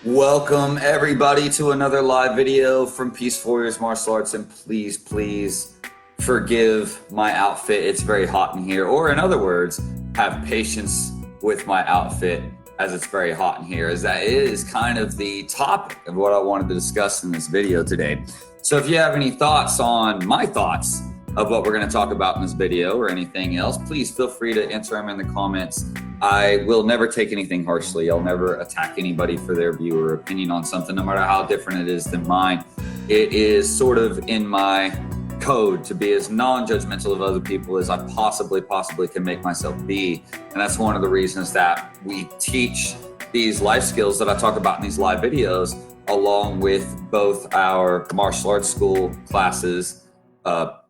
Welcome everybody to another live video from Peace Warriors Martial Arts, and please forgive my outfit. It's very hot in here, or in other words, have patience with my outfit as it's very hot in here, as that is kind of the topic of what I wanted to discuss in this video today. So if you have any thoughts on my thoughts of what we're going to talk about in this video or anything else, please feel free to enter them in the comments. I will never take anything harshly. I'll never attack anybody for their view or opinion on something, no matter how different it is than mine. It is sort of in my code to be as non-judgmental of other people as I possibly can make myself be. And that's one of the reasons that we teach these life skills that I talk about in these live videos, along with both our martial arts school classes,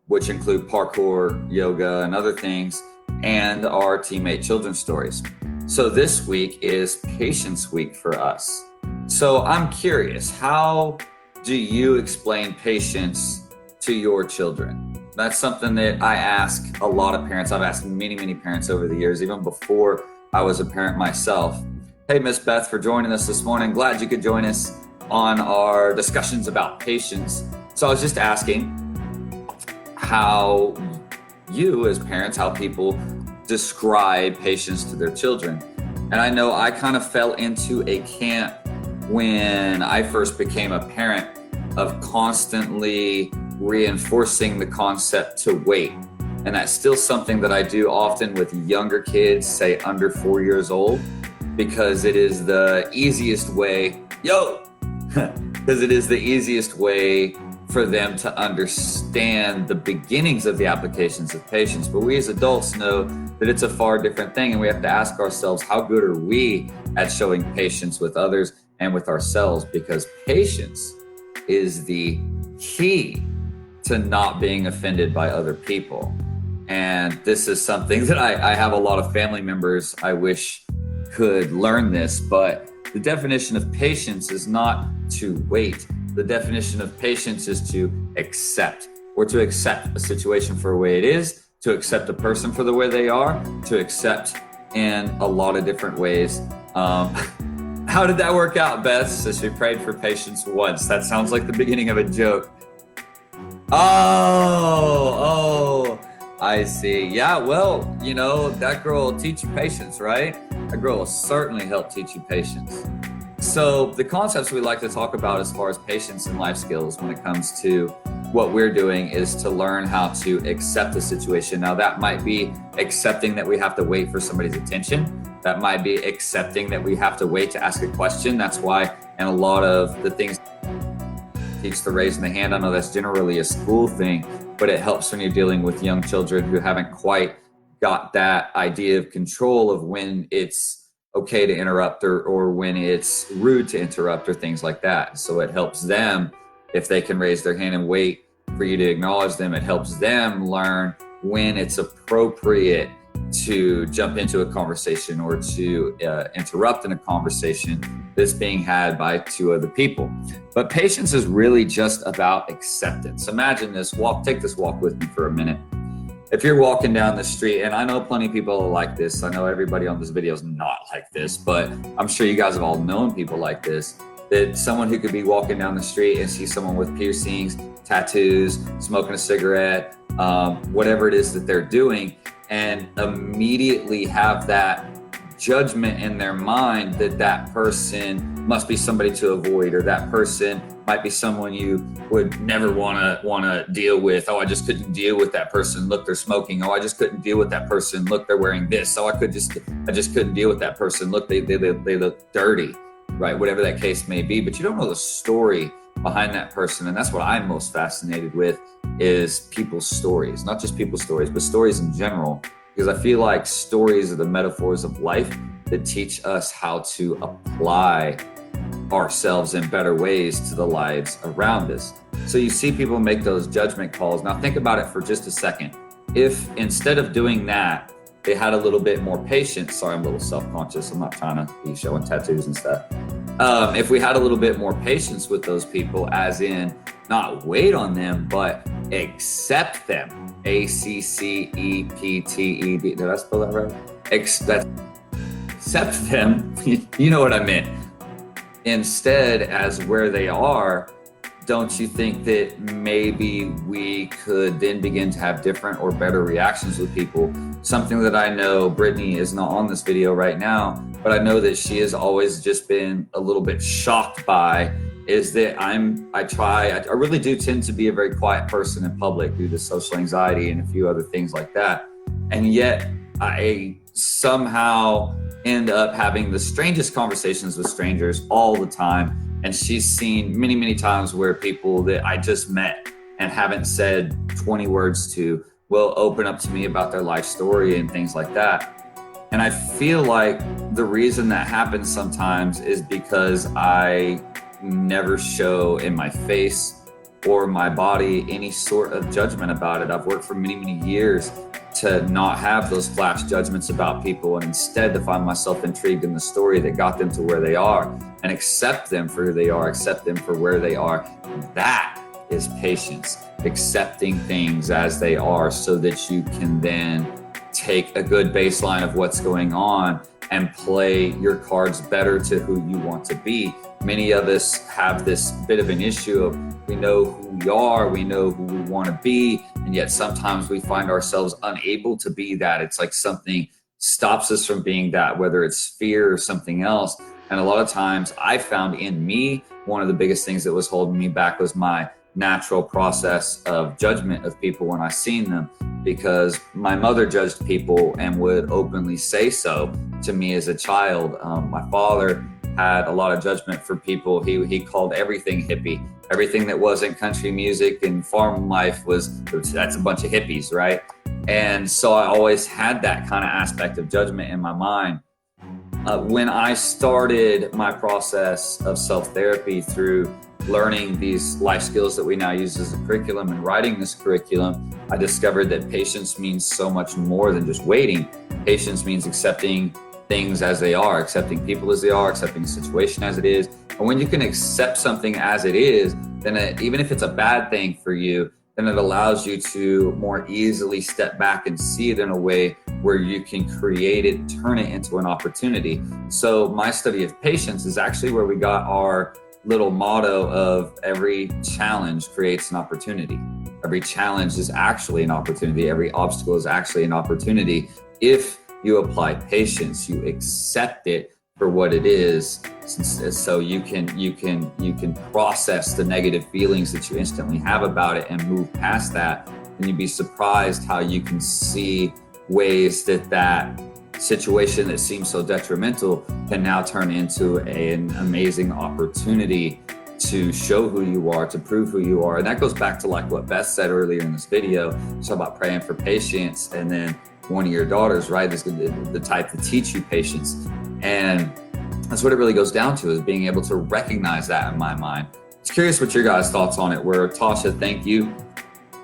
which include parkour, yoga, and other things, and our teammate children's stories. So this week is Patience Week for us. So I'm curious, how do you explain patience to your children? That's something that I ask a lot of parents. I've asked many parents over the years, even before I was a parent myself. Hey, Miss Beth, for joining us this morning. Glad you could join us on our discussions about patience. So I was just asking how you as parents, how people describe patience to their children. And I know I kind of fell into a camp when I first became a parent of constantly reinforcing the concept to wait. And that's still something that I do often with younger kids, say under 4 years old, because it is the easiest way, because it is the easiest way for them to understand the beginnings of the applications of patience. But we as adults know that it's a far different thing, and we have to ask ourselves, how good are we at showing patience with others and with ourselves? Because patience is the key to not being offended by other people. And this is something that I have a lot of family members I wish could learn this, but the definition of patience is not to wait. The definition of patience is to accept, or to accept a situation for the way it is, to accept a person for the way they are, to accept in a lot of different ways. How did that work out, Beth? So she prayed for patience once. That sounds like the beginning of a joke. Oh, I see. Yeah, well, that girl will teach you patience, right? That girl will certainly help teach you patience. So the concepts we like to talk about as far as patience and life skills when it comes to what we're doing is to learn how to accept the situation. Now that might be accepting that we have to wait for somebody's attention. That might be accepting that we have to wait to ask a question. That's why in a lot of the things teach the raising the hand. I know that's generally a school thing, but it helps when you're dealing with young children who haven't quite got that idea of control of when it's okay to interrupt or when it's rude to interrupt or things like that. So it helps them, if they can raise their hand and wait for you to acknowledge them, it helps them learn when it's appropriate to jump into a conversation or to interrupt in a conversation that's being had by two other people. But patience is really just about acceptance. Imagine this, take this walk with me for a minute. If you're walking down the street, and I know plenty of people are like this, I know everybody on this video is not like this, but I'm sure you guys have all known people like this, that someone who could be walking down the street and see someone with piercings, tattoos, smoking a cigarette, whatever it is that they're doing, and immediately have that judgment in their mind that that person must be somebody to avoid, or that person might be someone you would never want to deal with. Oh, I just couldn't deal with that person. Look, they're smoking. Oh, I just couldn't deal with that person. Look, they're wearing this. Oh, I just couldn't deal with that person. Look, they look dirty, right? Whatever that case may be, but you don't know the story behind that person. And that's what I'm most fascinated with, is people's stories, not just people's stories, but stories in general, because I feel like stories are the metaphors of life that teach us how to apply ourselves in better ways to the lives around us. So you see people make those judgment calls. Now think about it for just a second. If instead of doing that, they had a little bit more patience. Sorry, I'm a little self-conscious. I'm not trying to be showing tattoos and stuff. If we had a little bit more patience with those people, as in not wait on them, but accept them. ACCEPTED. Did I spell that right? Accept them. You know what I meant. instead, as where they are, don't you think that maybe we could then begin to have different or better reactions with people? Something that I know Brittany is not on this video right now, but I know that she has always just been a little bit shocked by is that I really do tend to be a very quiet person in public due to social anxiety and a few other things like that. And yet I somehow end up having the strangest conversations with strangers all the time. And she's seen many, many times where people that I just met and haven't said 20 words to will open up to me about their life story and things like that. And I feel like the reason that happens sometimes is because I never show in my face or my body any sort of judgment about it. I've worked for many, many years to not have those flash judgments about people, and instead to find myself intrigued in the story that got them to where they are and accept them for who they are, accept them for where they are. That is patience, accepting things as they are so that you can then take a good baseline of what's going on and play your cards better to who you want to be. Many of us have this bit of an issue of we know who we are, we know who we want to be, and yet sometimes we find ourselves unable to be that. It's like something stops us from being that, whether it's fear or something else. And a lot of times I found in me, one of the biggest things that was holding me back was my natural process of judgment of people when I seen them, because my mother judged people and would openly say so to me as a child. My father had a lot of judgment for people. He called everything hippie. Everything that wasn't country music and farm life that's a bunch of hippies, right? And so I always had that kind of aspect of judgment in my mind. When I started my process of self-therapy through learning these life skills that we now use as a curriculum and writing this curriculum, I discovered that patience means so much more than just waiting. Patience means accepting things as they are, accepting people as they are, accepting the situation as it is. And when you can accept something as it is, then even if it's a bad thing for you, then it allows you to more easily step back and see it in a way where you can create it, turn it into an opportunity. So my study of patience is actually where we got our little motto of every challenge creates an opportunity. Every challenge is actually an opportunity. Every obstacle is actually an opportunity. If you apply patience, you accept it for what it is, so you can process the negative feelings that you instantly have about it and move past that. And you'd be surprised how you can see ways that situation that seems so detrimental can now turn into an amazing opportunity to show who you are, to prove who you are. And that goes back to like what Beth said earlier in this video. It's about praying for patience, and then one of your daughters, right, is the type to teach you patience. And that's what it really goes down to, is being able to recognize that in my mind. Just curious what your guys' thoughts on it were. Tasha, thank you.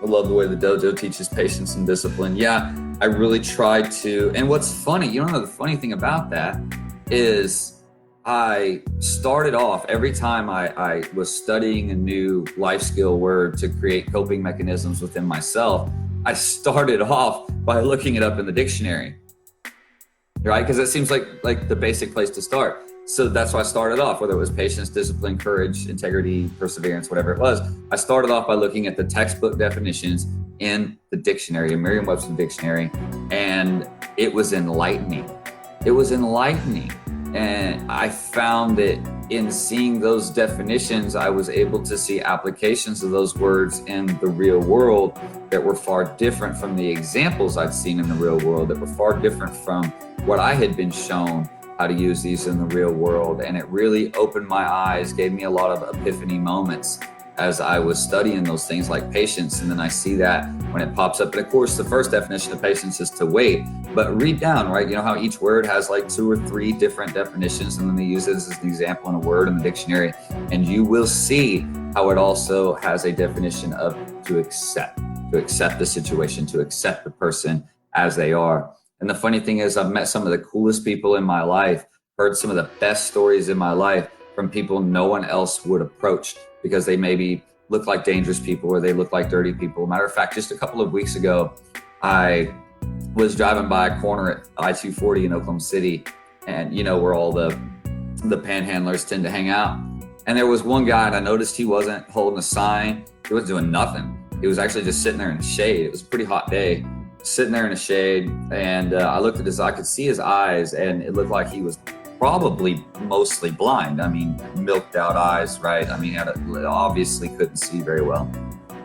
I love the way the dojo teaches patience and discipline. Yeah, I really tried to. And what's funny, you don't know, the funny thing about that is I started off, every time I was studying a new life skill word to create coping mechanisms within myself, I started off by looking it up in the dictionary, right? Because it seems like the basic place to start. So that's why I started off, whether it was patience, discipline, courage, integrity, perseverance, whatever it was. I started off by looking at the textbook definitions in the dictionary, in Merriam-Webster dictionary, and it was enlightening. It was enlightening. And I found that in seeing those definitions, I was able to see applications of those words in the real world that were far different from the examples I'd seen in the real world, that were far different from what I had been shown how to use these in the real world. And it really opened my eyes, gave me a lot of epiphany moments as I was studying those things like patience. And then I see that when it pops up. And of course, the first definition of patience is to wait. But read down, right? You know how each word has like 2 or 3 different definitions, and then they use it as an example in a word in the dictionary. And you will see how it also has a definition of to accept the situation, to accept the person as they are. And the funny thing is, I've met some of the coolest people in my life, heard some of the best stories in my life from people no one else would approach, because they maybe look like dangerous people or they look like dirty people. Matter of fact, just a couple of weeks ago, I was driving by a corner at I-240 in Oklahoma City, and you know where all the the panhandlers tend to hang out. And there was one guy, and I noticed he wasn't holding a sign. He wasn't doing nothing. He was actually just sitting there in the shade. It was a pretty hot day, sitting there in the shade. And I looked at I could see his eyes, and it looked like he was probably mostly blind. I mean, milked out eyes, right? I mean, obviously couldn't see very well.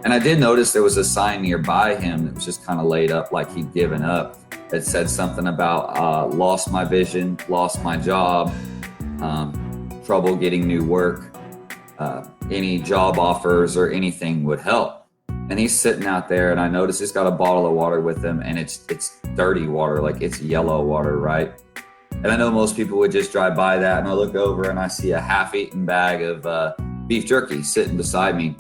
And I did notice there was a sign nearby him that was just kind of laid up like he'd given up. It said something about lost my vision, lost my job, trouble getting new work, any job offers or anything would help. And he's sitting out there, and I noticed he's got a bottle of water with him, and it's dirty water, like it's yellow water, right? And I know most people would just drive by that, and I look over and I see a half-eaten bag of beef jerky sitting beside me,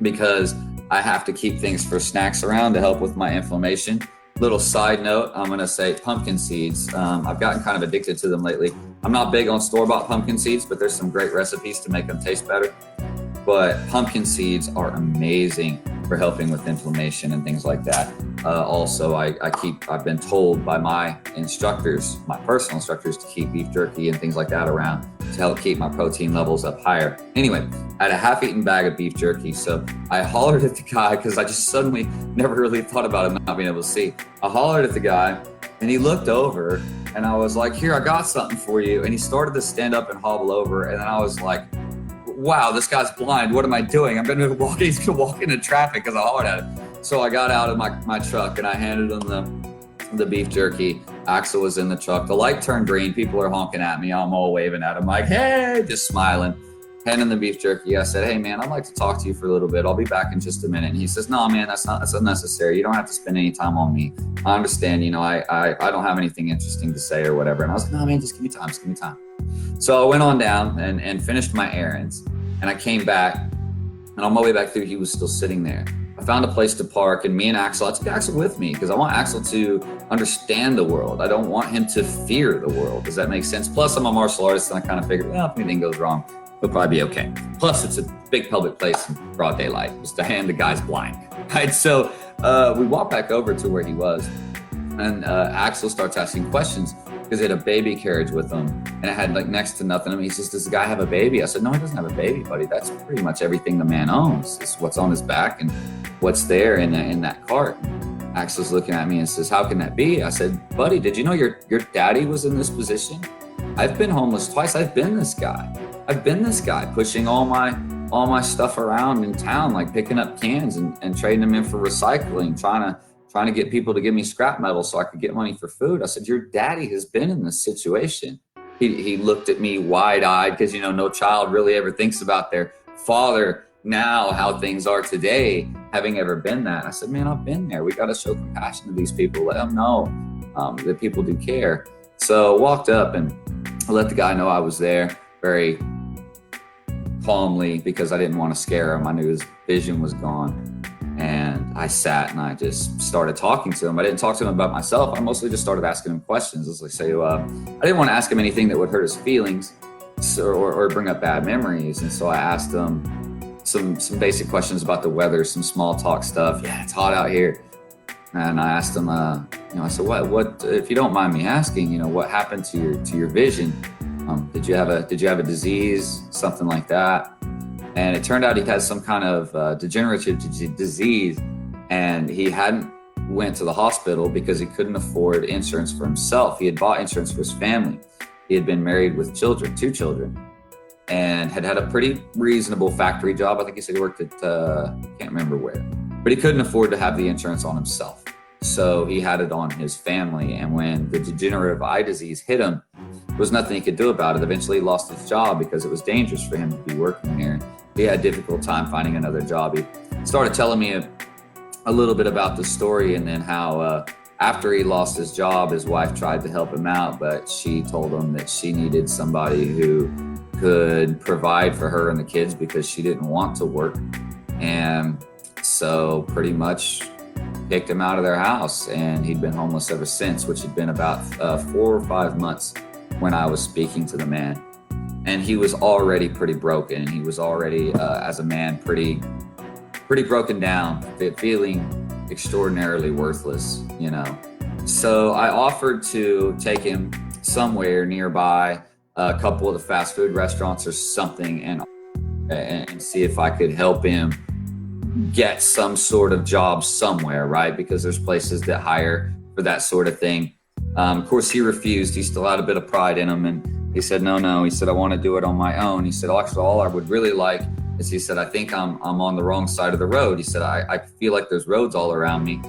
because I have to keep things for snacks around to help with my inflammation. Little side note, I'm gonna say pumpkin seeds. I've gotten kind of addicted to them lately. I'm not big on store-bought pumpkin seeds, but there's some great recipes to make them taste better. But pumpkin seeds are amazing for helping with inflammation and things like that. Also, I've been told by my instructors, my personal instructors, to keep beef jerky and things like that around to help keep my protein levels up higher. Anyway, I had a half-eaten bag of beef jerky, so I hollered at the guy because I just suddenly never really thought about him not being able to see. I hollered at the guy, and he looked over, and I was like, "Here, I got something for you." And he started to stand up and hobble over, and then I was like, wow, this guy's blind. What am I doing? He's gonna walk into traffic because I hollered at him. So I got out of my truck and I handed him the beef jerky. Axel was in the truck. The light turned green. People are honking at me. I'm all waving at him like, hey, just smiling. Handing the beef jerky. I said, hey man, I'd like to talk to you for a little bit. I'll be back in just a minute. And he says, no man, that's unnecessary. You don't have to spend any time on me. I understand, I don't have anything interesting to say or whatever. And I was like, no man, just give me time. So I went on down and finished my errands, and I came back, and on my way back through, he was still sitting there. I found a place to park, and me and Axel, I took Axel with me because I want Axel to understand the world. I don't want him to fear the world. Does that make sense? Plus, I'm a martial artist, and I kind of figured, well, if anything goes wrong, he'll probably be okay. Plus, it's a big public place in broad daylight. Just to hand the guy's blind, right? So we walked back over to where he was, and Axel starts asking questions because he had a baby carriage with him, and it had like next to nothing. I mean, he says, does the guy have a baby? I said, no, he doesn't have a baby, buddy. That's pretty much everything the man owns. It's what's on his back and what's there in that cart. Axel's looking at me and says, how can that be? I said, buddy, did you know your daddy was in this position? I've been homeless twice. I've been this guy pushing all my stuff around in town, like picking up cans and trading them in for recycling, trying to get people to give me scrap metal so I could get money for food. I said, your daddy has been in this situation. He looked at me wide-eyed because, no child really ever thinks about their father now, how things are today, having ever been that. I said, man, I've been there. We got to show compassion to these people. Let them know that people do care. So I walked up and I let the guy know I was there very calmly because I didn't want to scare him. I knew his vision was gone. And I sat and I just started talking to him. I didn't talk to him about myself. I mostly just started asking him questions. As I say, I didn't want to ask him anything that would hurt his feelings or bring up bad memories. And so I asked him some basic questions about the weather, some small talk stuff. Yeah, it's hot out here. And I asked him, I said, what, if you don't mind me asking, what happened to your vision? Did you have a disease, something like that? And it turned out he had some kind of degenerative disease, and he hadn't went to the hospital because he couldn't afford insurance for himself. He had bought insurance for his family. He had been married with children, 2 children, and had a pretty reasonable factory job. I think he said he worked at, can't remember where, but he couldn't afford to have the insurance on himself. So he had it on his family. And when the degenerative eye disease hit him, there was nothing he could do about it. Eventually he lost his job because it was dangerous for him to be working there. He had a difficult time finding another job. He started telling me a little bit about the story, and then how after he lost his job, his wife tried to help him out, but she told him that she needed somebody who could provide for her and the kids because she didn't want to work. And so pretty much kicked him out of their house, and he'd been homeless ever since, which had been about 4 or 5 months when I was speaking to the man. And he was already pretty broken. He was already, as a man, pretty broken down, feeling extraordinarily worthless, So I offered to take him somewhere nearby a couple of the fast food restaurants or something, and see if I could help him get some sort of job somewhere, right? Because there's places that hire for that sort of thing. Of course, he refused. He still had a bit of pride in him, and he said, no. He said, I want to do it on my own. He said, actually, all I would really like is, he said, I think I'm on the wrong side of the road. He said, I feel like there's roads all around me.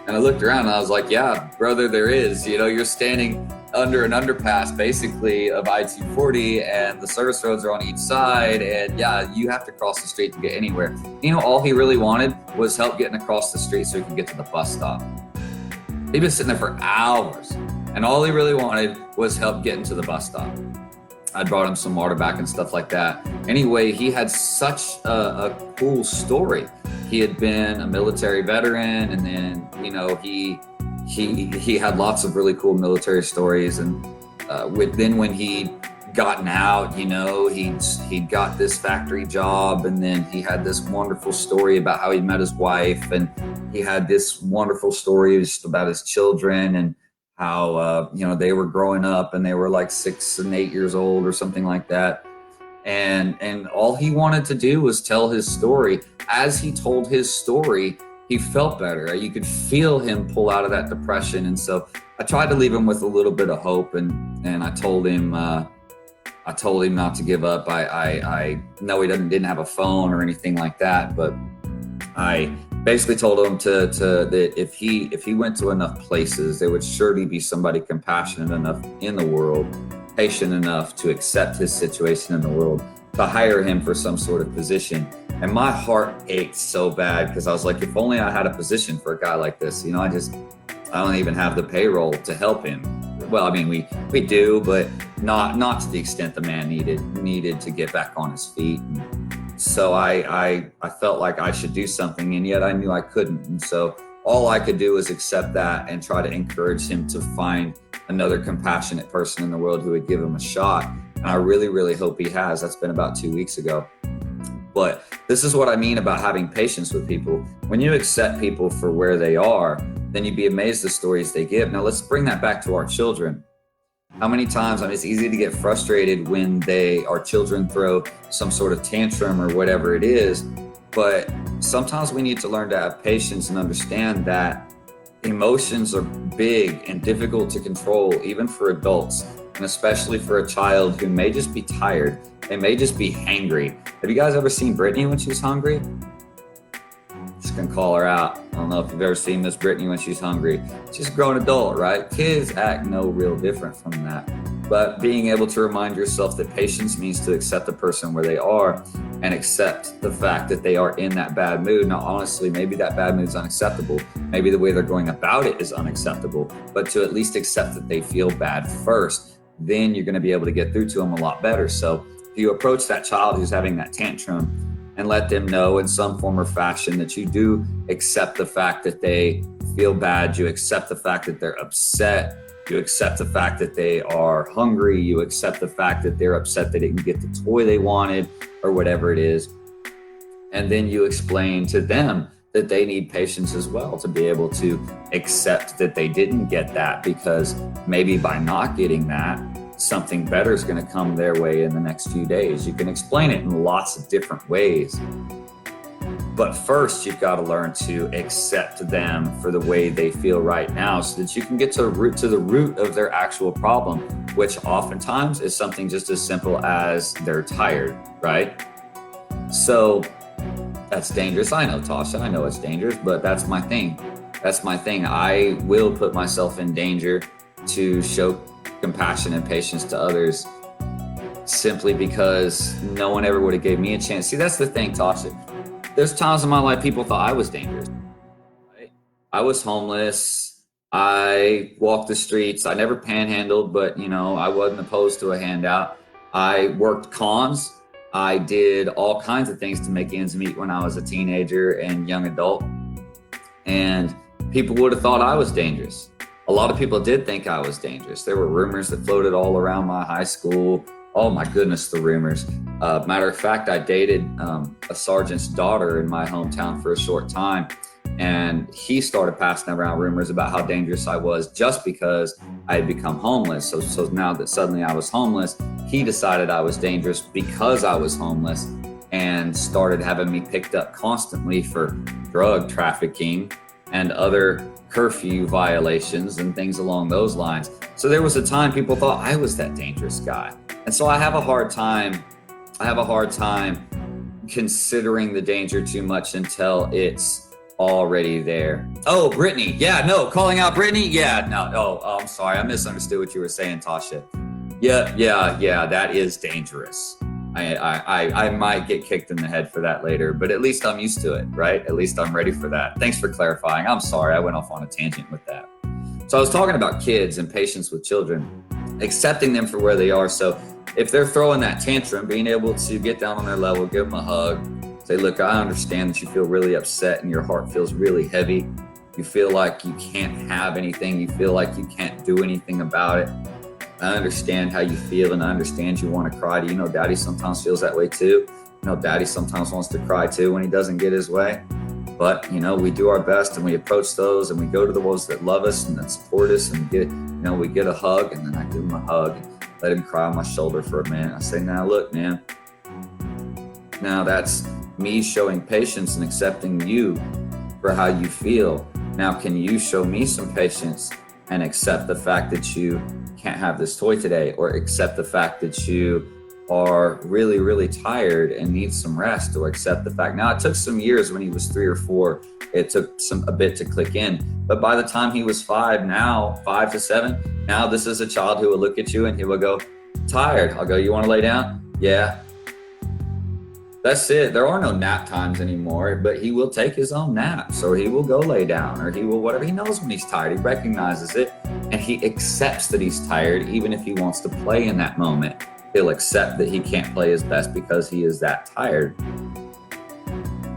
And I looked around and I was like, yeah, brother, there is. You know, you're standing under an underpass basically of I-240, and the service roads are on each side, and yeah, you have to cross the street to get anywhere. You know, all he really wanted was help getting across the street so he could get to the bus stop. He'd been sitting there for hours, and all he really wanted was help getting to the bus stop. I brought him some water back and stuff like that. Anyway, he had such a cool story. He had been a military veteran, and then, you know, he had lots of really cool military stories. And then when he'd gotten out, you know, he'd got this factory job, and then he had this wonderful story about how he met his wife, and he had this wonderful story just about his children, and how you know, they were growing up and they were like 6 and 8 years old or something like that. And all he wanted to do was tell his story. As he told his story, he felt better. You could feel him pull out of that depression. And so I tried to leave him with a little bit of hope, and I told him not to give up. I know he didn't have a phone or anything like that, but I basically told him that if he went to enough places, there would surely be somebody compassionate enough in the world, patient enough to accept his situation in the world, to hire him for some sort of position. And my heart ached so bad, because I was like, if only I had a position for a guy like this. You know, I don't even have the payroll to help him. Well, I mean, we do, but not to the extent the man needed to get back on his feet. And so I felt like I should do something, and yet I knew I couldn't. And so all I could do was accept that and try to encourage him to find another compassionate person in the world who would give him a shot. And I really, really hope he has. That's been about 2 weeks ago. But this is what I mean about having patience with people. When you accept people for where they are, then you'd be amazed the stories they give. Now let's bring that back to our children. How many times, I mean, it's easy to get frustrated when our children throw some sort of tantrum or whatever it is, but sometimes we need to learn to have patience and understand that emotions are big and difficult to control, even for adults, and especially for a child who may just be tired. They may just be hangry. Have you guys ever seen Brittany when she's hungry? Just gonna call her out. I don't know if you've ever seen Miss Brittany when she's hungry. She's a grown adult, right? Kids act no real different from that. But being able to remind yourself that patience means to accept the person where they are and accept the fact that they are in that bad mood. Now, honestly, maybe that bad mood is unacceptable. Maybe the way they're going about it is unacceptable, but to at least accept that they feel bad first, then you're gonna be able to get through to them a lot better. So if you approach that child who's having that tantrum and let them know in some form or fashion that you do accept the fact that they feel bad, you accept the fact that they're upset, you accept the fact that they are hungry, you accept the fact that they're upset they didn't get the toy they wanted or whatever it is. And then you explain to them that they need patience as well to be able to accept that they didn't get that, because maybe by not getting that, something better is going to come their way in the next few days. You can explain it in lots of different ways. But first, you've got to learn to accept them for the way they feel right now, so that you can get to the root of their actual problem, which oftentimes is something just as simple as they're tired, right? So that's dangerous. I know, Tasha, I know it's dangerous, but that's my thing. That's my thing. I will put myself in danger to show compassion and patience to others, simply because no one ever would have gave me a chance. See, that's the thing, Tasha. There's times in my life people thought I was dangerous. Right? I was homeless. I walked the streets. I never panhandled, but you know, I wasn't opposed to a handout. I worked cons. I did all kinds of things to make ends meet when I was a teenager and young adult. And people would have thought I was dangerous. A lot of people did think I was dangerous. There were rumors that floated all around my high school. Oh my goodness, the rumors. Matter of fact, I dated a sergeant's daughter in my hometown for a short time. And he started passing around rumors about how dangerous I was just because I had become homeless. So now that suddenly I was homeless, he decided I was dangerous because I was homeless and started having me picked up constantly for drug trafficking and other curfew violations and things along those lines. So there was a time people thought I was that dangerous guy. And so I have a hard time considering the danger too much until it's already there. Oh, Brittany. Yeah, no, calling out Brittany. Yeah, no. Oh, I'm sorry. I misunderstood what you were saying, Tasha. Yeah, that is dangerous. I might get kicked in the head for that later, but at least I'm used to it, right? At least I'm ready for that. Thanks for clarifying. I'm sorry, I went off on a tangent with that. So I was talking about kids and patience with children, accepting them for where they are. So if they're throwing that tantrum, being able to get down on their level, give them a hug, say, look, I understand that you feel really upset and your heart feels really heavy. You feel like you can't have anything. You feel like you can't do anything about it. I understand how you feel and I understand you want to cry. Do you know daddy sometimes feels that way too? You know, daddy sometimes wants to cry too when he doesn't get his way. But, you know, we do our best and we approach those and we go to the ones that love us and that support us and we get a hug, and then I give him a hug, let him cry on my shoulder for a minute. I say, now look, man, now that's me showing patience and accepting you for how you feel. Now, can you show me some patience and accept the fact that you can't have this toy today, or accept the fact that you are really, really tired and need some rest, or accept the fact. Now, it took some years when he was 3 or 4. It took a bit to click in. But by the time he was 5 to 7, now this is a child who will look at you and he will go, tired. I'll go, you want to lay down? Yeah. That's it. There are no nap times anymore, but he will take his own naps, or he will go lay down, or he will whatever. He knows when he's tired. He recognizes it and he accepts that he's tired, even if he wants to play in that moment. He'll accept that he can't play his best because he is that tired.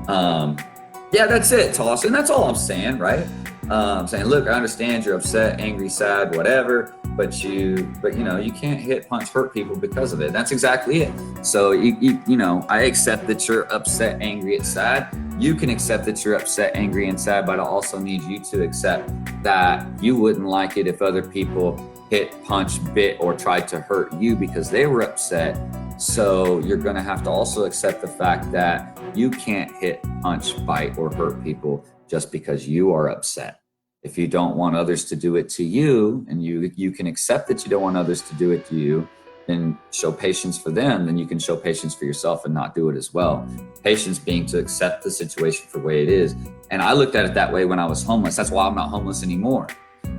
Yeah, that's it, Toss. And that's all I'm saying, right? I'm saying, look, I understand you're upset, angry, sad, whatever, but you can't hit, punch, hurt people because of it. That's exactly it. So I accept that you're upset, angry, and sad. You can accept that you're upset, angry, and sad, but I also need you to accept that you wouldn't like it if other people hit, punch, bit, or tried to hurt you because they were upset. So you're going to have to also accept the fact that you can't hit, punch, bite, or hurt people just because you are upset. If you don't want others to do it to you, and you can accept that you don't want others to do it to you, and show patience for them, then you can show patience for yourself and not do it as well. Patience being to accept the situation for the way it is. And I looked at it that way when I was homeless. That's why I'm not homeless anymore.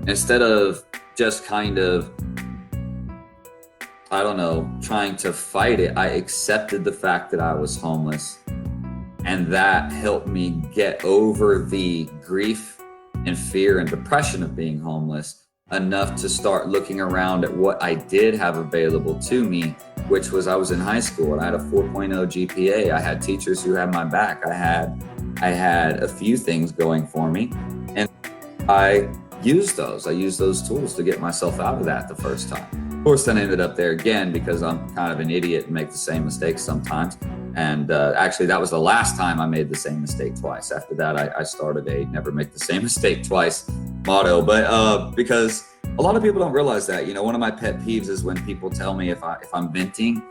Instead of just kind of, trying to fight it, I accepted the fact that I was homeless. And that helped me get over the grief and fear and depression of being homeless enough to start looking around at what I did have available to me, which was I was in high school and I had a 4.0 GPA. I had teachers who had my back. I had a few things going for me, and I used those tools to get myself out of that the first time. Of course, then I ended up there again because I'm kind of an idiot and make the same mistakes sometimes. And actually, that was the last time I made the same mistake twice. After that, I started a never make the same mistake twice motto. But because a lot of people don't realize that, one of my pet peeves is when people tell me if I'm venting,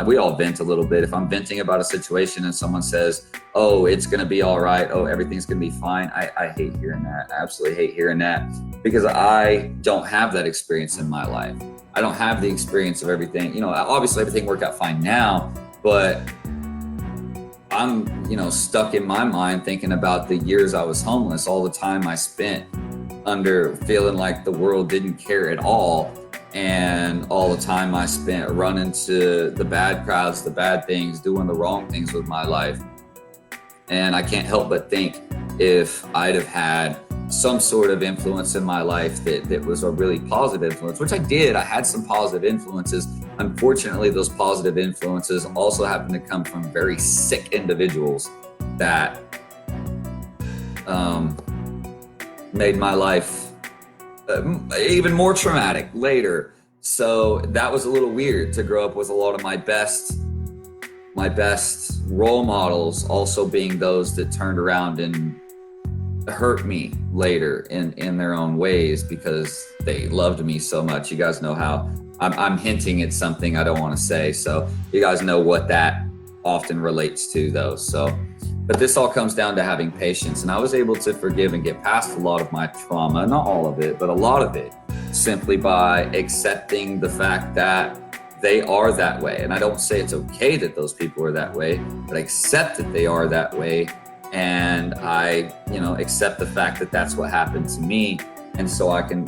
we all vent a little bit. If I'm venting about a situation and someone says, oh, it's going to be all right. Oh, everything's going to be fine. I hate hearing that. I absolutely hate hearing that because I don't have that experience in my life. I don't have the experience of everything. Obviously everything worked out fine now, but I'm, stuck in my mind thinking about the years I was homeless, all the time I spent under feeling like the world didn't care at all. And all the time I spent running to the bad crowds, the bad things, doing the wrong things with my life. And I can't help but think if I'd have had some sort of influence in my life that was a really positive influence, which I did. I had some positive influences. Unfortunately, those positive influences also happen to come from very sick individuals that made my life even more traumatic later. So that was a little weird to grow up with a lot of my best role models also being those that turned around and hurt me later in their own ways because they loved me so much. You guys know how I'm hinting at something I don't want to say. So you guys know what that often relates to though. So, but this all comes down to having patience. And I was able to forgive and get past a lot of my trauma, not all of it, but a lot of it, simply by accepting the fact that they are that way. And I don't say it's okay that those people are that way, but I accept that they are that way. And I, accept the fact that that's what happened to me. And so I can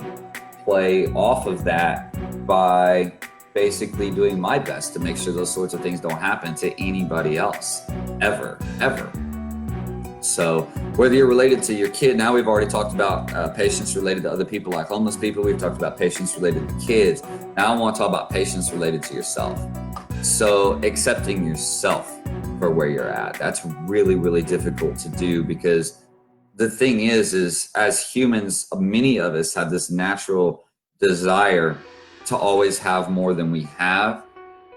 play off of that by basically doing my best to make sure those sorts of things don't happen to anybody else, ever. So whether you're related to your kid, now we've already talked about patience related to other people like homeless people. We've talked about patience related to kids. Now I want to talk about patience related to yourself. So accepting yourself for where you're at, that's really, really difficult to do, because the thing is as humans, many of us have this natural desire to always have more than we have.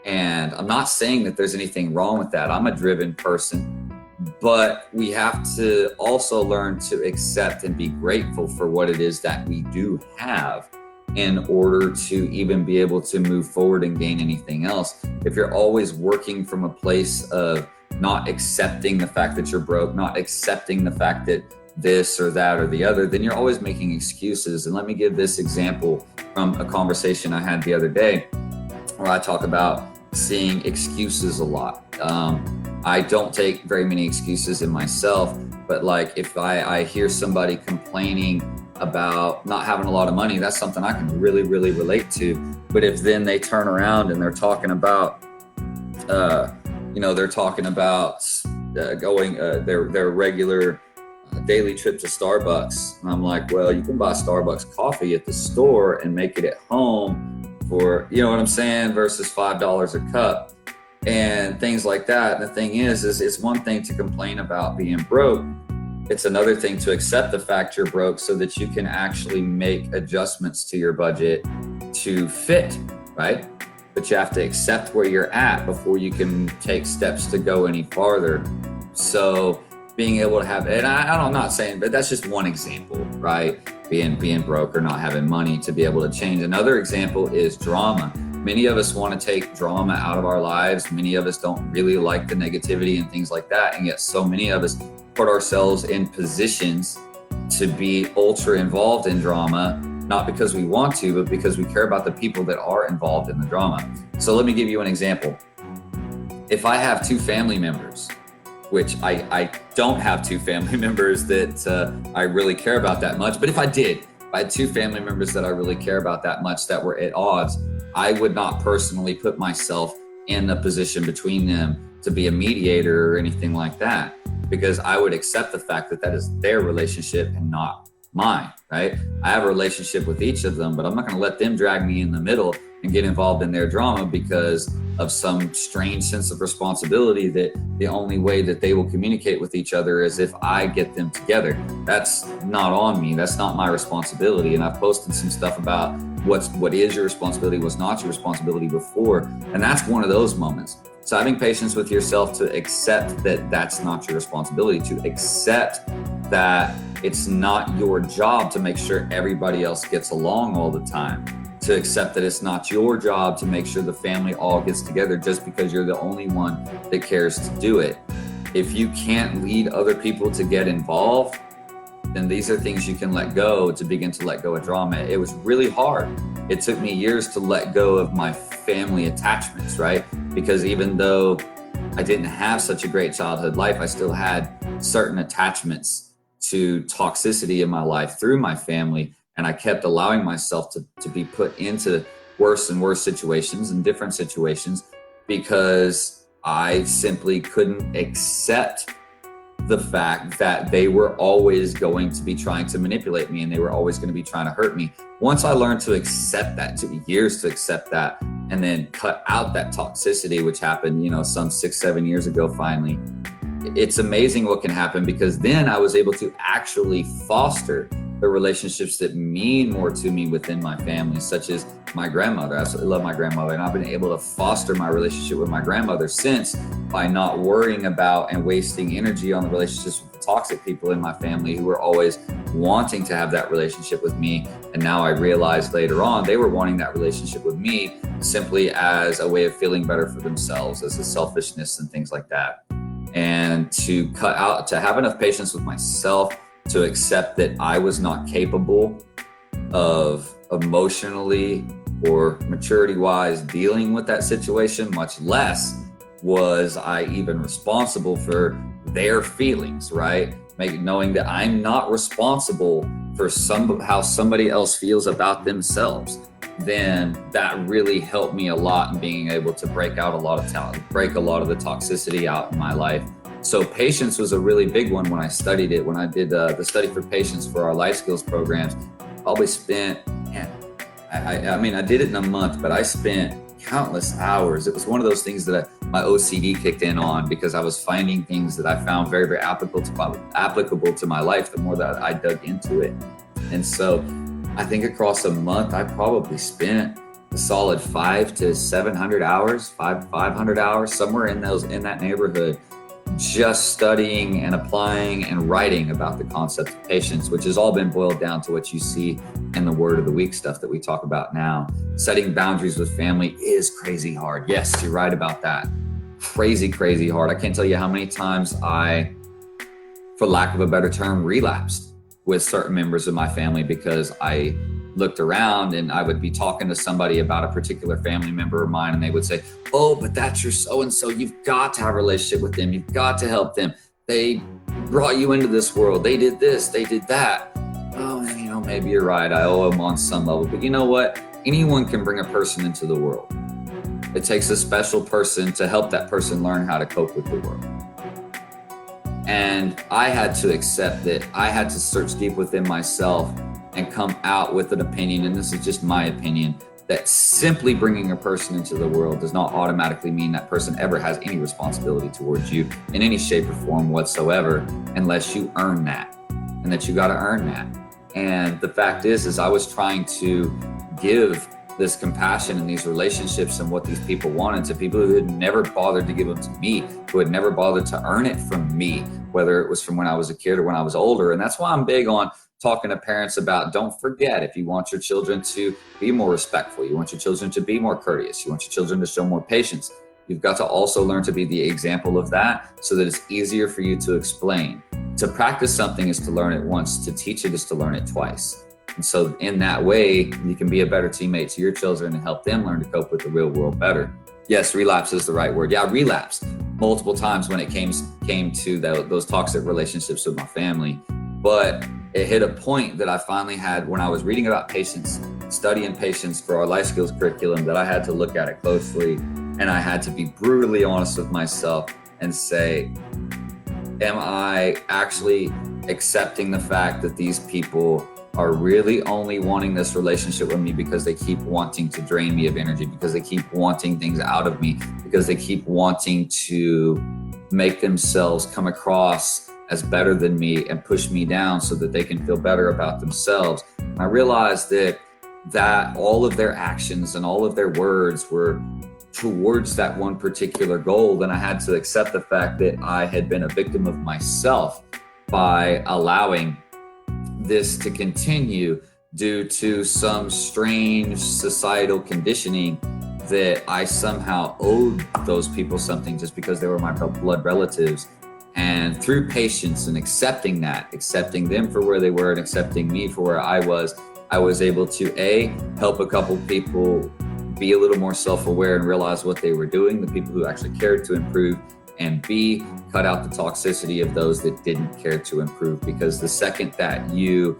And I'm not saying that there's anything wrong with that. I'm a driven person, but we have to also learn to accept and be grateful for what it is that we do have in order to even be able to move forward and gain anything else. If you're always working from a place of not accepting the fact that you're broke, not accepting the fact that this or that or the other, then you're always making excuses. And let me give this example from a conversation I had the other day where I talk about seeing excuses a lot. I don't take very many excuses in myself, but like if I hear somebody complaining about not having a lot of money, that's something I can really, really relate to. But if then they turn around and they're talking about, going their regular daily trip to Starbucks, and I'm like, well, you can buy Starbucks coffee at the store and make it at home for, you know what I'm saying, versus $5 a cup and things like that. And the thing is it's one thing to complain about being broke. It's another thing to accept the fact you're broke so that you can actually make adjustments to your budget to fit, right? But you have to accept where you're at before you can take steps to go any farther. So being able to have, and I'm not saying, but that's just one example, right? Being broke or not having money to be able to change. Another example is drama. Many of us want to take drama out of our lives. Many of us don't really like the negativity and things like that. And yet so many of us put ourselves in positions to be ultra involved in drama, not because we want to, but because we care about the people that are involved in the drama. So let me give you an example. If I have two family members, which I don't have two family members that I really care about that much, but if I had two family members that I really care about that much that were at odds, I would not personally put myself in a position between them to be a mediator or anything like that, because I would accept the fact that that is their relationship and not mine, right? I have a relationship with each of them, but I'm not going to let them drag me in the middle and get involved in their drama because of some strange sense of responsibility that the only way that they will communicate with each other is if I get them together. That's not on me. That's not my responsibility. And I've posted some stuff about what is your responsibility, what's not your responsibility before. And that's one of those moments. So having patience with yourself to accept that that's not your responsibility, to accept that it's not your job to make sure everybody else gets along all the time, to accept that it's not your job to make sure the family all gets together just because you're the only one that cares to do it. If you can't lead other people to get involved, then these are things you can let go to begin to let go of drama. It was really hard. It took me years to let go of my family attachments, right? Because even though I didn't have such a great childhood life, I still had certain attachments to toxicity in my life through my family. And I kept allowing myself to be put into worse and worse situations and different situations because I simply couldn't accept the fact that they were always going to be trying to manipulate me and they were always going to be trying to hurt me. Once I learned to accept that, it took me years to accept that and then cut out that toxicity, which happened, some 6-7 years ago, finally. It's amazing what can happen because then I was able to actually foster the relationships that mean more to me within my family, such as my grandmother. I absolutely love my grandmother, and I've been able to foster my relationship with my grandmother since by not worrying about and wasting energy on the relationships with the toxic people in my family who were always wanting to have that relationship with me. And now I realized later on, they were wanting that relationship with me simply as a way of feeling better for themselves, as a selfishness and things like that. And to have enough patience with myself to accept that I was not capable of emotionally or maturity-wise dealing with that situation, much less was I even responsible for their feelings, right? Knowing that I'm not responsible for how somebody else feels about themselves, then that really helped me a lot in being able to break a lot of the toxicity out in my life. So patience was a really big one when I studied it. When I did the study for patience for our life skills programs, probably spent, I did it in a month, but I spent countless hours. It was one of those things that my OCD kicked in on, because I was finding things that I found very, very applicable to my life the more that I dug into it. And so I think across a month, I probably spent a solid 500 to 700 hours, 500 hours, somewhere in that neighborhood, just studying and applying and writing about the concept of patience, which has all been boiled down to what you see in the word of the week stuff that we talk about now. Setting boundaries with family is crazy hard. Yes, you're right about that. Crazy, crazy hard. I can't tell you how many times I, for lack of a better term, relapsed with certain members of my family because I looked around and I would be talking to somebody about a particular family member of mine, and they would say, oh, but that's your so-and-so. You've got to have a relationship with them. You've got to help them. They brought you into this world. They did this, they did that. Oh, maybe you're right. I owe them on some level. But you know what? Anyone can bring a person into the world. It takes a special person to help that person learn how to cope with the world. And I had to accept that I had to search deep within myself and come out with an opinion, and this is just my opinion, that simply bringing a person into the world does not automatically mean that person ever has any responsibility towards you in any shape or form whatsoever, unless you earn that, and that you got to earn that. And the fact is I was trying to give this compassion and these relationships and what these people wanted to people who had never bothered to give them to me, who had never bothered to earn it from me, whether it was from when I was a kid or when I was older. And that's why I'm big on talking to parents about, don't forget, if you want your children to be more respectful, you want your children to be more courteous, you want your children to show more patience, you've got to also learn to be the example of that so that it's easier for you to explain. To practice something is to learn it once, to teach it is to learn it twice. And so in that way, you can be a better teammate to your children and help them learn to cope with the real world better. Yes, relapse is the right word. Yeah, I relapsed multiple times when it came to those toxic relationships with my family. But it hit a point that I finally had when I was reading about patience, studying patience for our life skills curriculum, that I had to look at it closely, and I had to be brutally honest with myself and say, am I actually accepting the fact that these people are really only wanting this relationship with me because they keep wanting to drain me of energy, because they keep wanting things out of me, because they keep wanting to make themselves come across as better than me and push me down so that they can feel better about themselves. And I realized that all of their actions and all of their words were towards that one particular goal. Then I had to accept the fact that I had been a victim of myself by allowing this to continue due to some strange societal conditioning that I somehow owed those people something just because they were my blood relatives. And through patience and accepting them for where they were and accepting me for where I was able to help a couple people be a little more self-aware and realize what they were doing, the people who actually cared to improve, and B, cut out the toxicity of those that didn't care to improve. Because the second that you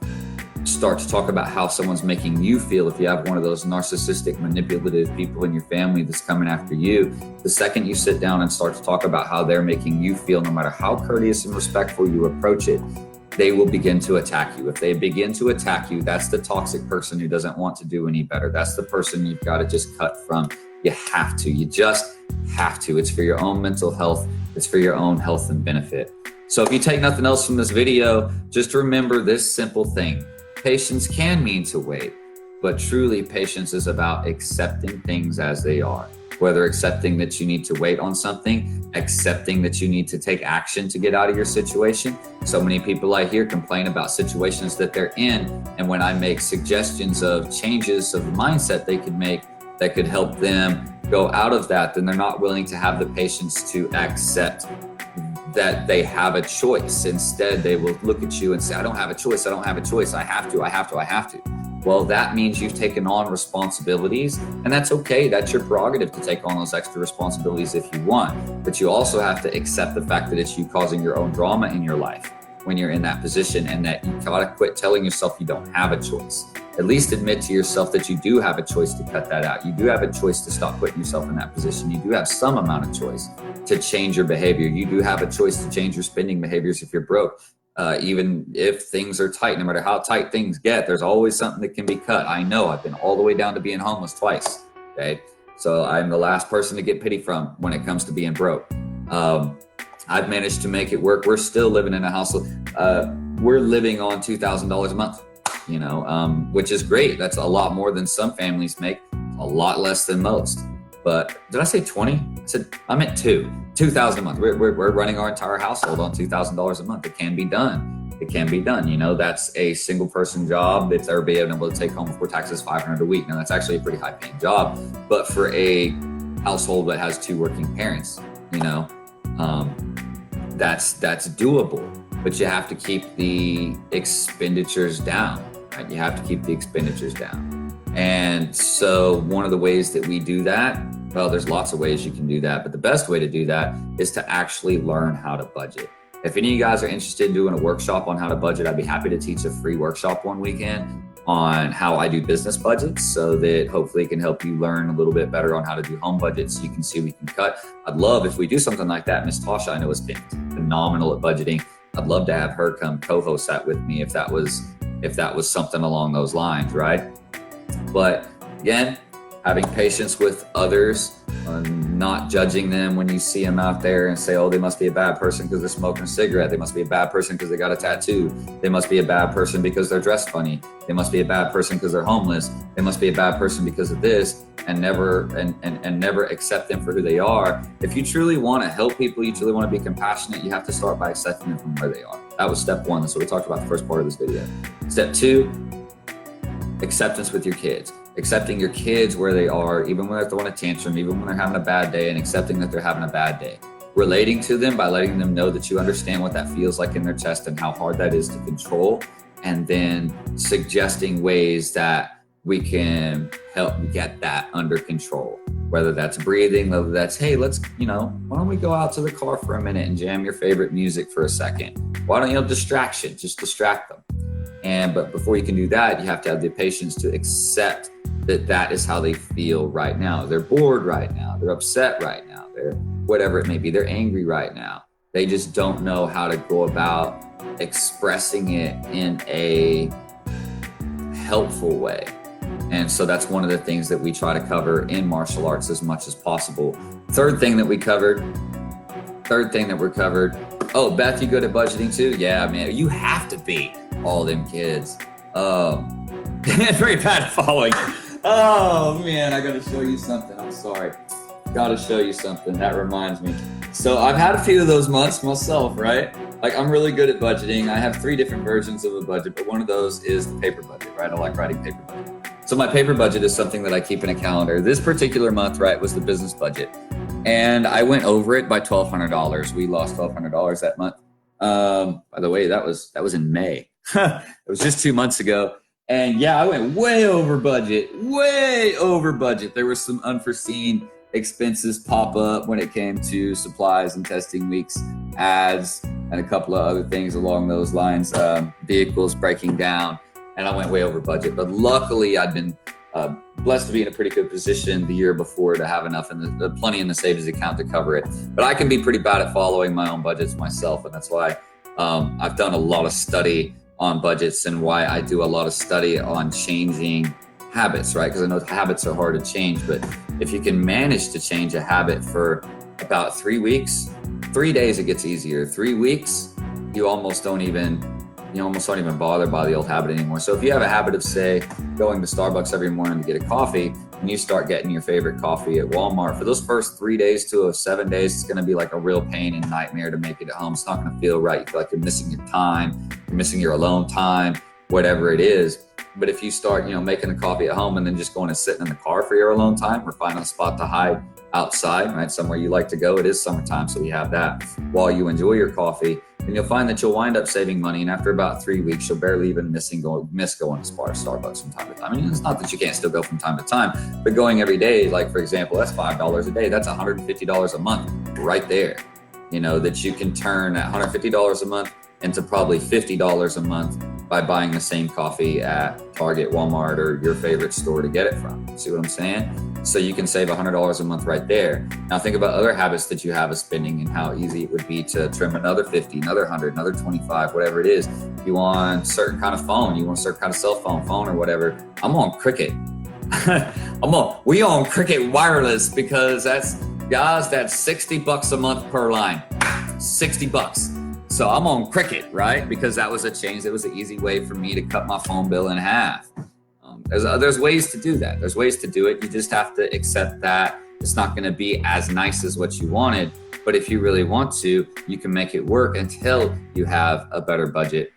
start to talk about how someone's making you feel, if you have one of those narcissistic, manipulative people in your family that's coming after you, the second you sit down and start to talk about how they're making you feel, no matter how courteous and respectful you approach it, they will begin to attack you. If they begin to attack you, that's the toxic person who doesn't want to do any better. That's the person you've got to just cut from. You have to. You just have to. It's for your own mental health. It's for your own health and benefit. So if you take nothing else from this video, just remember this simple thing. Patience can mean to wait, but truly patience is about accepting things as they are. whether accepting that you need to wait on something, accepting that you need to take action to get out of your situation. So many people I hear complain about situations that they're in, and when I make suggestions of changes of mindset they could make that could help them go out of that, then they're not willing to have the patience to accept that they have a choice. Instead, they will look at you and say, I don't have a choice, I don't have a choice, I have to. Well, that means you've taken on responsibilities, and that's okay. That's your prerogative to take on those extra responsibilities if you want. But you also have to accept the fact that it's you causing your own drama in your life when you're in that position, and that you gotta quit telling yourself you don't have a choice. At least admit to yourself that you do have a choice to cut that out. You do have a choice to stop putting yourself in that position. You do have some amount of choice to change your behavior. You do have a choice to change your spending behaviors if you're broke. Even if things are tight, no matter how tight things get, there's always something that can be cut. I know I've been all the way down to being homeless twice, okay? So I'm the last person to get pity from when it comes to being broke. I've managed to make it work. We're still living in a household. We're living on $2,000 a month, which is great. That's a lot more than some families make, a lot less than most. But did I say 20? I meant 2,000 a month. We're running our entire household on $2,000 a month. It can be done. That's a single person job that's ever being able to take home before taxes $500 a week. Now that's actually a pretty high paying job, but for a household that has 2 working parents, that's doable. But you have to keep the expenditures down, right? You have to keep the expenditures down. And so one of the ways that we do that, well, there's lots of ways you can do that, but the best way to do that is to actually learn how to budget. If any of you guys are interested in doing a workshop on how to budget, I'd be happy to teach a free workshop one weekend on how I do business budgets, so that hopefully it can help you learn a little bit better on how to do home budgets so you can see we can cut. I'd love if we do something like that. Miss Tasha, I know, has been phenomenal at budgeting. I'd love to have her come co-host that with me if that was something along those lines, right? But again, having patience with others, not judging them when you see them out there and say, oh, they must be a bad person because they're smoking a cigarette. They must be a bad person because they got a tattoo. They must be a bad person because they're dressed funny. They must be a bad person because they're homeless. They must be a bad person because of this, and never accept them for who they are. If you truly want to help people, you truly want to be compassionate, you have to start by accepting them from where they are. That was step 1. That's what we talked about the first part of this video. Step 2, acceptance with your kids. Accepting your kids where they are, even when they're throwing a tantrum, even when they're having a bad day, and accepting that they're having a bad day. Relating to them by letting them know that you understand what that feels like in their chest and how hard that is to control, and then suggesting ways that we can help get that under control. Whether that's breathing, whether that's, hey, let's, why don't we go out to the car for a minute and jam your favorite music for a second? Why don't distraction, just distract them. But before you can do that, you have to have the patience to accept that is how they feel right now. They're bored right now. They're upset right now. They're whatever it may be. They're angry right now. They just don't know how to go about expressing it in a helpful way. And so that's one of the things that we try to cover in martial arts as much as possible. Third thing that we're covered. Oh, Beth, you good at budgeting too? Yeah, man, you have to be. All them kids. Very bad at following. Oh man, I gotta show you something. I'm sorry. Gotta show you something. That reminds me. So I've had a few of those months myself, right? Like, I'm really good at budgeting. I have 3 different versions of a budget, but one of those is the paper budget, right? I like writing paper budget. So my paper budget is something that I keep in a calendar. This particular month, right, was the business budget. And I went over it by $1,200. We lost $1,200 that month. By the way, that was in May. It was just 2 months ago. And yeah, I went way over budget. There were some unforeseen expenses pop up when it came to supplies and testing weeks, ads, and a couple of other things along those lines, vehicles breaking down, and I went way over budget. But luckily, I'd been blessed to be in a pretty good position the year before to have enough plenty in the savings account to cover it. But I can be pretty bad at following my own budgets myself, and that's why I've done a lot of study on budgets, and why I do a lot of study on changing habits, right? Because I know habits are hard to change, but if you can manage to change a habit for about 3 weeks, 3 days, it gets easier. 3 weeks, you almost don't even bother by the old habit anymore. So if you have a habit of, say, going to Starbucks every morning to get a coffee, when you start getting your favorite coffee at Walmart, for those first 3 days to 7 days, it's going to be like a real pain and nightmare to make it at home. It's not going to feel right. You feel like you're missing your time, you're missing your alone time, whatever it is. But if you start, making the coffee at home and then just going and sitting in the car for your alone time, or finding a spot to hide outside, right? Somewhere you like to go. It is summertime, so we have that while you enjoy your coffee. And you'll find that you'll wind up saving money. And after about 3 weeks, you'll barely even miss going to Starbucks from time to time. I mean, it's not that you can't still go from time to time, but going every day, like for example, that's $5 a day. That's $150 a month right there. That you can turn that $150 a month into probably $50 a month by buying the same coffee at Target, Walmart, or your favorite store to get it from. See what I'm saying? So you can save $100 a month right there. Now think about other habits that you have of spending and how easy it would be to trim another 50, another 100, another 25, whatever it is. If you want a certain kind of phone, you want a certain kind of cell phone or whatever, I'm on Cricket. We on Cricket Wireless, because that's $60 a month per line. $60. So I'm on Cricket, right? Because that was a change. That was an easy way for me to cut my phone bill in half. There's ways to do that. There's ways to do it. You just have to accept that it's not going to be as nice as what you wanted. But if you really want to, you can make it work until you have a better budget.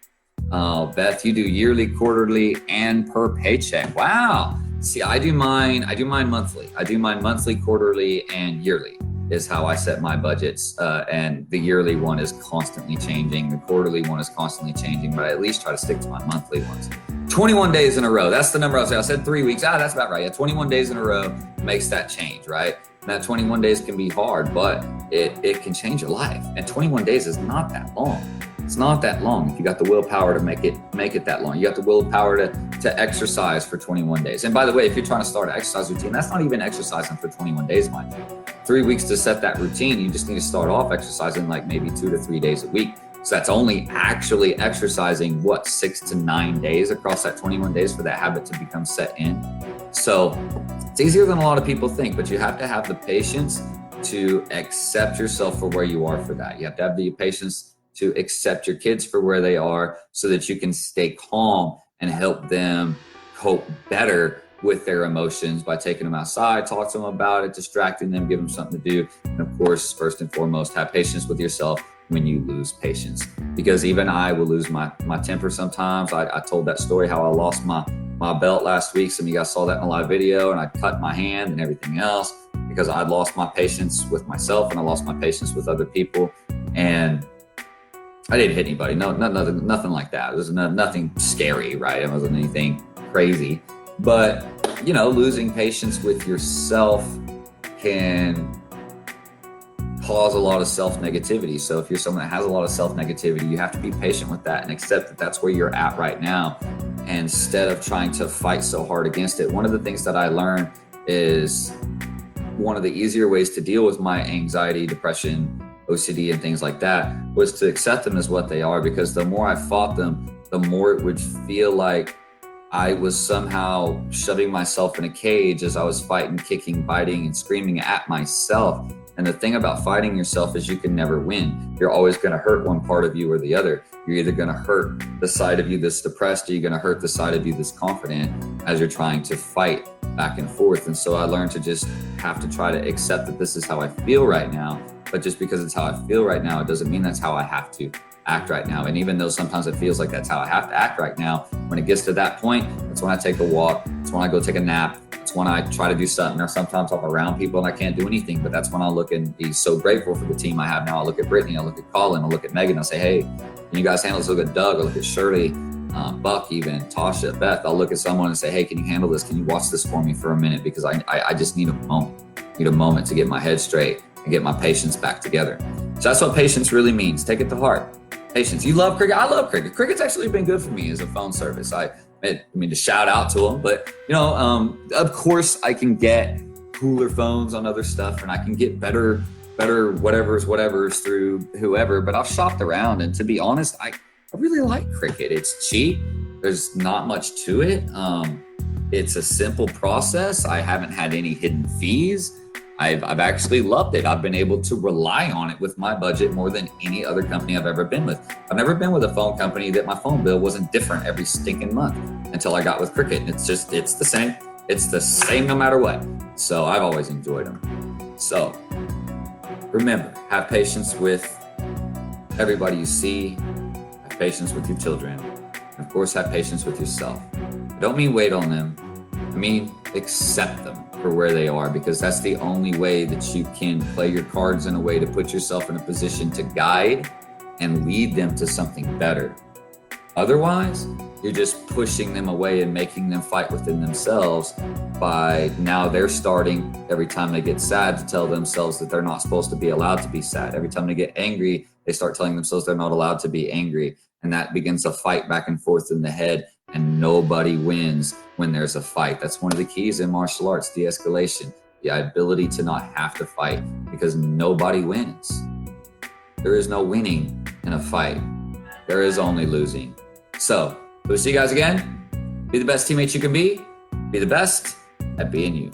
Beth, you do yearly, quarterly, and per paycheck. Wow. See, I do mine monthly. I do mine monthly, quarterly, and yearly is how I set my budgets. And the yearly one is constantly changing. The quarterly one is constantly changing, but I at least try to stick to my monthly ones. 21 days in a row. That's the number I was saying. I said 3 weeks. That's about right. Yeah, 21 days in a row makes that change, right? And that 21 days can be hard, but it can change your life. And 21 days is not that long. It's not that long if you got the willpower to make it that long. You got the willpower to exercise for 21 days. And by the way, if you're trying to start an exercise routine, that's not even exercising for 21 days, mind you. 3 weeks to set that routine, you just need to start off exercising like maybe 2 to 3 days a week. So that's only actually exercising 6 to 9 days across that 21 days for that habit to become set in. So it's easier than a lot of people think, but you have to have the patience to accept yourself for where you are for that. You have to have the patience to accept your kids for where they are so that you can stay calm and help them cope better with their emotions by taking them outside, talk to them about it, distracting them, give them something to do. And of course, first and foremost, have patience with yourself when you lose patience, because even I will lose my temper sometimes. I told that story how I lost my belt last week. Some of you guys saw that in a live video, and I cut my hand and everything else because I'd lost my patience with myself and I lost my patience with other people. And I didn't hit anybody. No, nothing like that. It was nothing scary, right? It wasn't anything crazy. But, losing patience with yourself can cause a lot of self-negativity. So if you're someone that has a lot of self-negativity, you have to be patient with that and accept that that's where you're at right now, instead of trying to fight so hard against it. One of the things that I learned is one of the easier ways to deal with my anxiety, depression, OCD, and things like that was to accept them as what they are, because the more I fought them, the more it would feel like I was somehow shoving myself in a cage as I was fighting, kicking, biting, and screaming at myself. And the thing about fighting yourself is you can never win. You're always going to hurt one part of you or the other. You're either going to hurt the side of you that's depressed, or you're going to hurt the side of you that's confident as you're trying to fight back and forth. And so I learned to just have to try to accept that this is how I feel right now. But just because it's how I feel right now, it doesn't mean that's how I have to act right now. And even though sometimes it feels like that's how I have to act right now, when it gets to that point, that's when I take a walk. It's when I go take a nap. It's when I try to do something. Or sometimes I'm around people and I can't do anything, but that's when I look and be so grateful for the team I have now. I look at Brittany, I look at Colin, I look at Megan, I say, hey, can you guys handle this? I look at Doug, I look at Shirley, Buck, even Tasha, Beth. I'll look at someone and say, hey, can you handle this? Can you watch this for me for a minute? Because I just need a moment to get my head straight and get my patience back together. So that's what patience really means. Take it to heart. Patience. You love Cricket. I love Cricket. Cricket's actually been good for me as a phone service. I mean to shout out to them, but of course I can get cooler phones on other stuff, and I can get better whatever's through whoever. But I've shopped around, and to be honest, I really like Cricket. It's cheap. There's not much to it. It's a simple process. I haven't had any hidden fees. I've actually loved it. I've been able to rely on it with my budget more than any other company I've ever been with. I've never been with a phone company that my phone bill wasn't different every stinking month until I got with Cricket. It's the same. It's the same no matter what. So I've always enjoyed them. So remember, have patience with everybody you see. Have patience with your children. And of course, have patience with yourself. I don't mean wait on them. I mean, accept them for where they are, because that's the only way that you can play your cards in a way to put yourself in a position to guide and lead them to something better. Otherwise, you're just pushing them away and making them fight within themselves by now they're starting every time they get sad to tell themselves that they're not supposed to be allowed to be sad. Every time they get angry, they start telling themselves they're not allowed to be angry. And that begins a fight back and forth in the head, and nobody wins when there's a fight. That's one of the keys in martial arts, de-escalation, the ability to not have to fight, because nobody wins. There is no winning in a fight. There is only losing. So we'll see you guys again. Be the best teammates you can be. Be the best at being you.